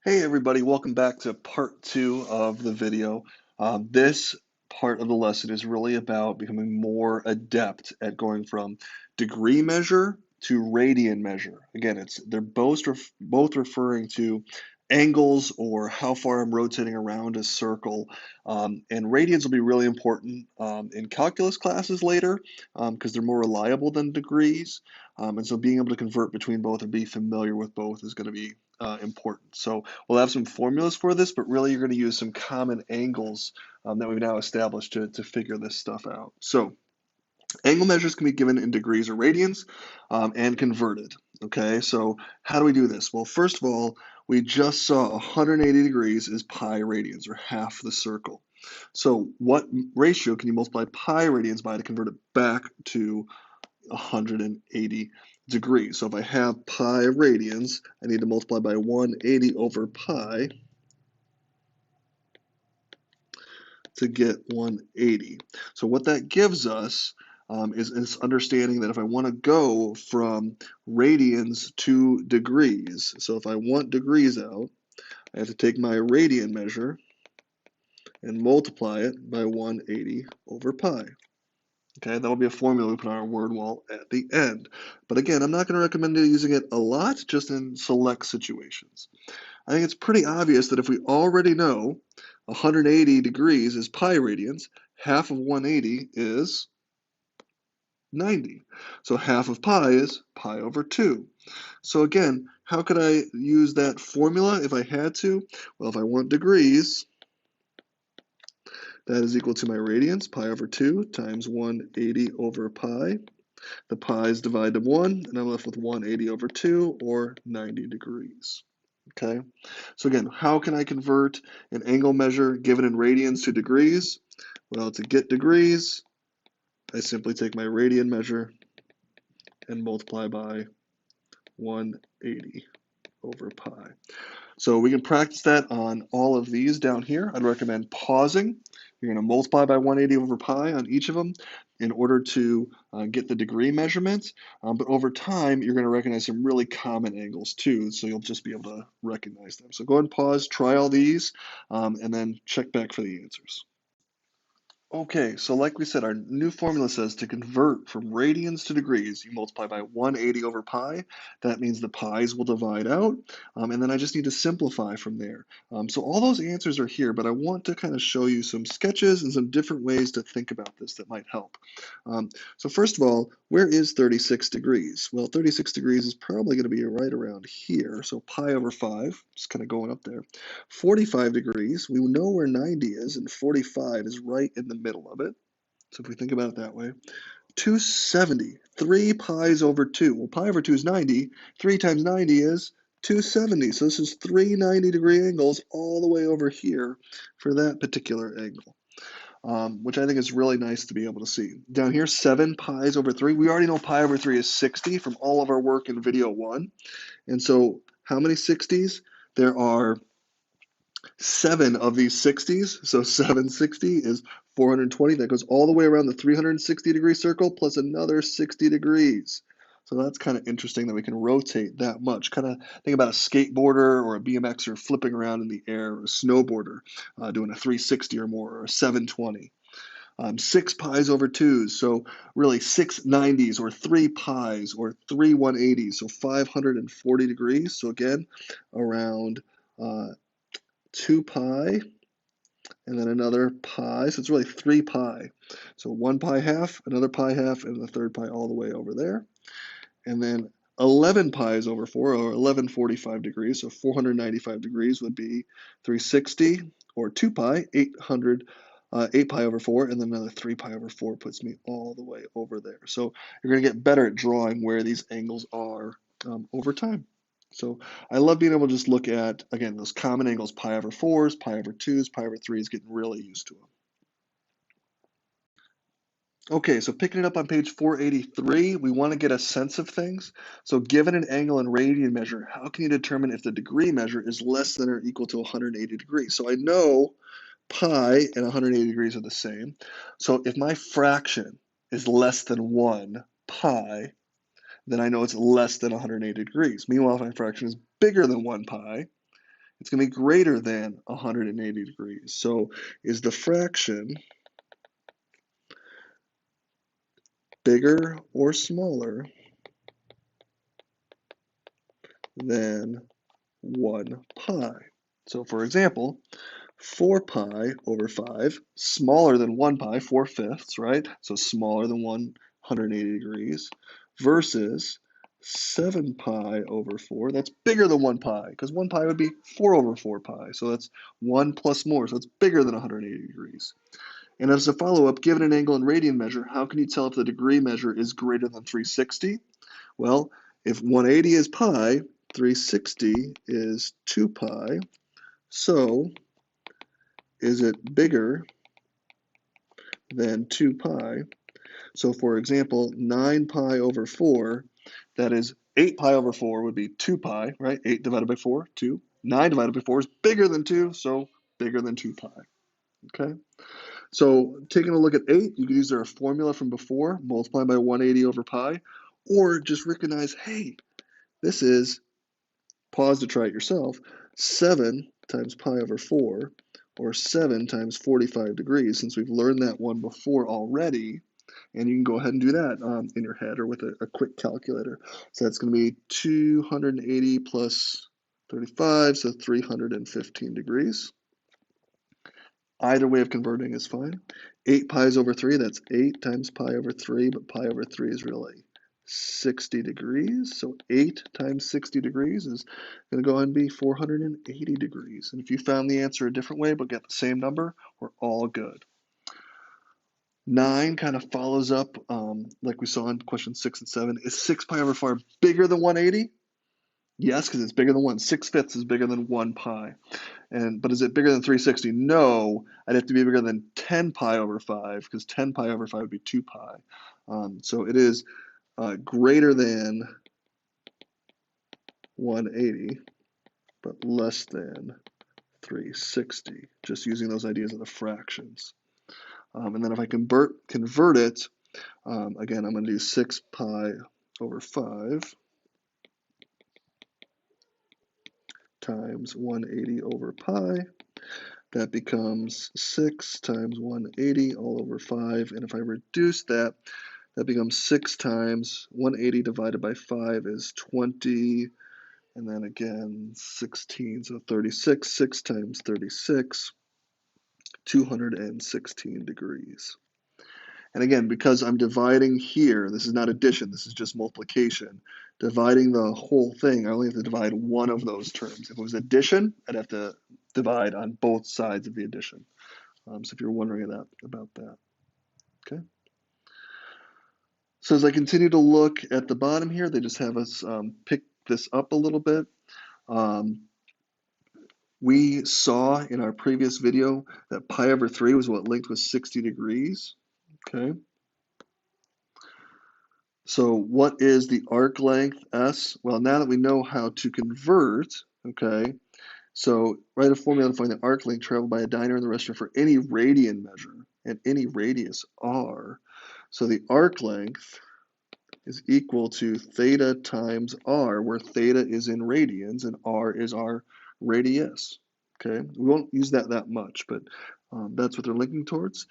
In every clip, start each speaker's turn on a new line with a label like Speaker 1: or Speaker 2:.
Speaker 1: Hey everybody, welcome back to part two of the video. This part of the lesson is really about becoming more adept at going from degree measure to radian measure. Again, they're both referring to angles or how far I'm rotating around a circle. And radians will be really important in calculus classes later because they're more reliable than degrees. And so being able to convert between both or be familiar with both is going to be important. So we'll have some formulas for this, but really you're going to use some common angles that we've now established to figure this stuff out. So angle measures can be given in degrees or radians and converted. Okay, so how do we do this? Well, first of all, we just saw 180 degrees is pi radians, or half the circle. So what ratio can you multiply pi radians by to convert it back to 180 degrees? So if I have pi radians, I need to multiply by 180 over pi to get 180. So what that gives us is this understanding that if I want to go from radians to degrees, so if I want degrees out, I have to take my radian measure and multiply it by 180 over pi. Okay, that'll be a formula we put on our word wall at the end. But again, I'm not going to recommend using it a lot, just in select situations. I think it's pretty obvious that if we already know 180 degrees is pi radians, half of 180 is 90. So half of pi is pi over 2. So again, how could I use that formula if I had to? Well, if I want degrees, that is equal to my radians, pi over 2 times 180 over pi. The pi's divide to 1, and I'm left with 180 over 2, or 90 degrees. Okay, so again, how can I convert an angle measure given in radians to degrees? Well, to get degrees, I simply take my radian measure and multiply by 180 over pi. So we can practice that on all of these down here. I'd recommend pausing. You're going to multiply by 180 over pi on each of them in order to get the degree measurements. But over time, you're going to recognize some really common angles too, so you'll just be able to recognize them. So go ahead and pause, try all these, and then check back for the answers. Okay, so like we said, our new formula says to convert from radians to degrees, you multiply by 180 over pi. That means the pi's will divide out, and then I just need to simplify from there. So all those answers are here, but I want to kind of show you some sketches and some different ways to think about this that might help. So first of all, where is 36 degrees? Well, 36 degrees is probably going to be right around here, so pi over 5, just kind of going up there. 45 degrees, we know where 90 is, and 45 is right in the middle of it. So if we think about it that way, 270, 3 pi's over 2. Well, pi over 2 is 90. 3 times 90 is 270. So this is 3 90-degree angles all the way over here for that particular angle, which I think is really nice to be able to see. Down here, 7 pi's over 3. We already know pi over 3 is 60 from all of our work in video 1. And so how many 60s? There are 7 of these 60s, so 760 is 420. That goes all the way around the 360-degree circle plus another 60 degrees. So that's kind of interesting that we can rotate that much. Kind of think about a skateboarder or a BMXer flipping around in the air, or a snowboarder doing a 360 or more, or a 720. 6 pi's over 2s, so really 6 90s, or 3 pi's, or 3 180s, so 540 degrees. So again, around 2 pi, and then another pi, so it's really 3 pi. So 1 pi half, another pi half, and the third pi all the way over there. And then 11 pi's over 4, or 1145 degrees, so 495 degrees would be 360, or 2 pi, 8 pi over 4, and then another 3 pi over 4 puts me all the way over there. So you're going to get better at drawing where these angles are over time. So I love being able to just look at, again, those common angles, pi over 4s, pi over 2s, pi over 3s, getting really used to them. Okay, so picking it up on page 483, we want to get a sense of things. So given an angle and radian measure, how can you determine if the degree measure is less than or equal to 180 degrees? So I know pi and 180 degrees are the same. So if my fraction is less than 1 pi, then I know it's less than 180 degrees. Meanwhile, if my fraction is bigger than 1 pi, It's going to be greater than 180 degrees. So is the fraction bigger or smaller than 1 pi? So for example, 4 pi over 5, smaller than 1 pi, 4/5, right? So smaller than 180 degrees, versus 7 pi over 4, that's bigger than 1 pi, because 1 pi would be 4 over 4 pi, so that's 1 plus more, so it's bigger than 180 degrees. And as a follow-up, given an angle in radian measure, how can you tell if the degree measure is greater than 360? Well, if 180 is pi, 360 is 2 pi, so is it bigger than 2 pi? So for example, 9 pi over 4, that is 8 pi over 4 would be 2 pi, right? 8 divided by 4, 2. 9 divided by 4 is bigger than 2, so bigger than 2 pi, okay? So taking a look at 8, you can use their formula from before, multiply by 180 over pi, or just recognize, hey, this is, pause to try it yourself, 7 times pi over 4, or 7 times 45 degrees, since we've learned that one before already, and you can go ahead and do that in your head or with a quick calculator. So that's going to be 280 plus 35, so 315 degrees. Either way of converting is fine. 8 pi's over 3, that's 8 times pi over 3, but pi over 3 is really 60 degrees. So 8 times 60 degrees is going to go ahead and be 480 degrees. And if you found the answer a different way but get the same number, we're all good. 9 kind of follows up like we saw in question 6 and 7. Is 6 pi over 4 bigger than 180? Yes, because it's bigger than 1. 6/5 is bigger than 1 pi. But is it bigger than 360? No, I'd have to be bigger than 10 pi over 5, because 10 pi over 5 would be 2 pi. So it is greater than 180, but less than 360, just using those ideas of the fractions. And then if I convert it, again, I'm going to do 6 pi over 5 times 180 over pi. That becomes 6 times 180 all over 5. And if I reduce that, that becomes 6 times 180 divided by 5 is 20. And then again, 16, so 36. 6 times 36, 216 degrees. And again, because I'm dividing here, this is not addition, this is just multiplication. Dividing the whole thing, I only have to divide one of those terms. If it was addition, I'd have to divide on both sides of the addition. So if you're wondering about that, okay? So as I continue to look at the bottom here, they just have us pick this up a little bit. We saw in our previous video that pi over 3 was what linked with 60 degrees, okay? So what is the arc length, S? Well, now that we know how to convert, okay, so write a formula to find the arc length traveled by a diner in the restaurant for any radian measure and any radius, R. So the arc length is equal to theta times R, where theta is in radians and R is our radius, okay? We won't use that much, but that's what they're linking towards.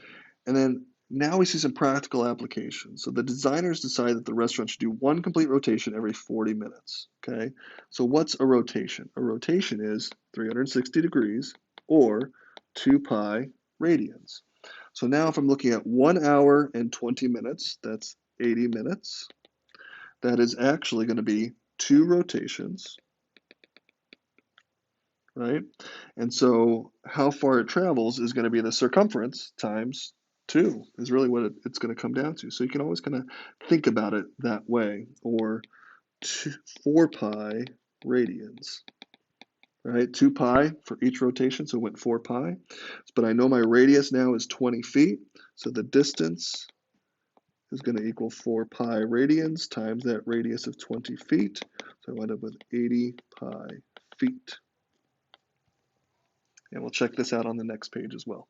Speaker 1: And then now we see some practical applications. So the designers decided that the restaurant should do one complete rotation every 40 minutes, okay? So what's a rotation? A rotation is 360 degrees or 2 pi radians. So now if I'm looking at 1 hour and 20 minutes, that's 80 minutes. That is actually going to be 2 rotations, right? And so how far it travels is going to be the circumference times 2 is really what it's going to come down to. So you can always kind of think about it that way, or 4 pi radians, right? 2 pi for each rotation, so it went 4 pi. But I know my radius now is 20 feet, so the distance is going to equal 4 pi radians times that radius of 20 feet. So I wind up with 80 pi feet. And we'll check this out on the next page as well.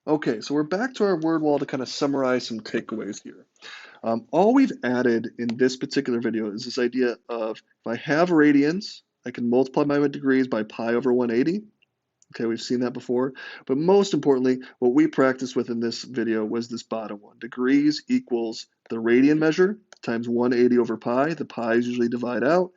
Speaker 1: Okay, so we're back to our word wall to kind of summarize some takeaways here. All we've added in this particular video is this idea of if I have radians, I can multiply my degrees by pi over 180. Okay, we've seen that before. But most importantly, what we practiced with in this video was this bottom one. Degrees equals the radian measure times 180 over pi. The pi's usually divide out,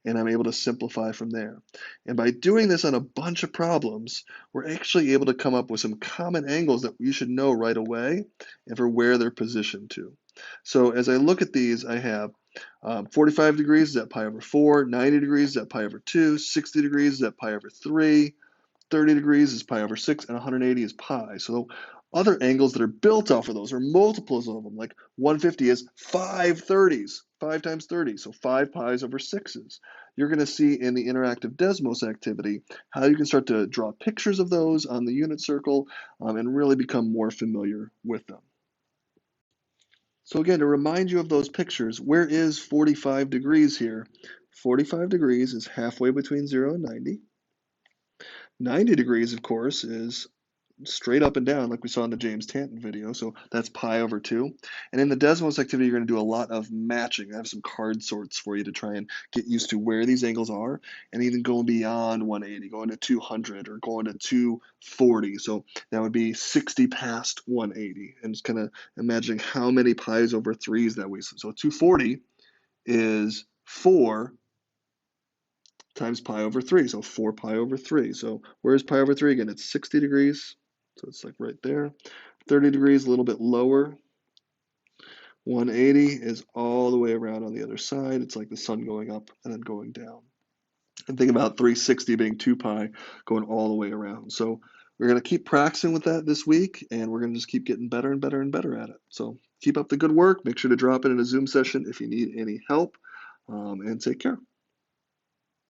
Speaker 1: and I'm able to simplify from there. And by doing this on a bunch of problems, we're actually able to come up with some common angles that you should know right away and for where they're positioned to. So as I look at these, I have 45 degrees is at pi over 4, 90 degrees is at pi over 2, 60 degrees is at pi over 3, 30 degrees is pi over 6, and 180 is pi. So other angles that are built off of those are multiples of them, like 150 is 5 30s, 5 times 30, so 5 pi's over 6's. You're going to see in the interactive Desmos activity how you can start to draw pictures of those on the unit circle and really become more familiar with them. So again, to remind you of those pictures, where is 45 degrees here? 45 degrees is halfway between 0 and 90. 90 degrees, of course, is straight up and down like we saw in the James Tanton video, so that's pi over 2. And in the Desmos activity, you're going to do a lot of matching. I have some card sorts for you to try and get used to where these angles are, and even going beyond 180, going to 200 or going to 240. So that would be 60 past 180, and just kind of imagining how many pi's over 3's that we. So 240 is 4 times pi over 3, so 4 pi over 3. So where's pi over 3 again? It's 60 degrees, so it's like right there. 30 degrees, a little bit lower. 180 is all the way around on the other side. It's like the sun going up and then going down. And think about 360 being 2 pi going all the way around. So we're going to keep practicing with that this week, and we're going to just keep getting better and better and better at it. So keep up the good work. Make sure to drop it in a Zoom session if you need any help, and take care.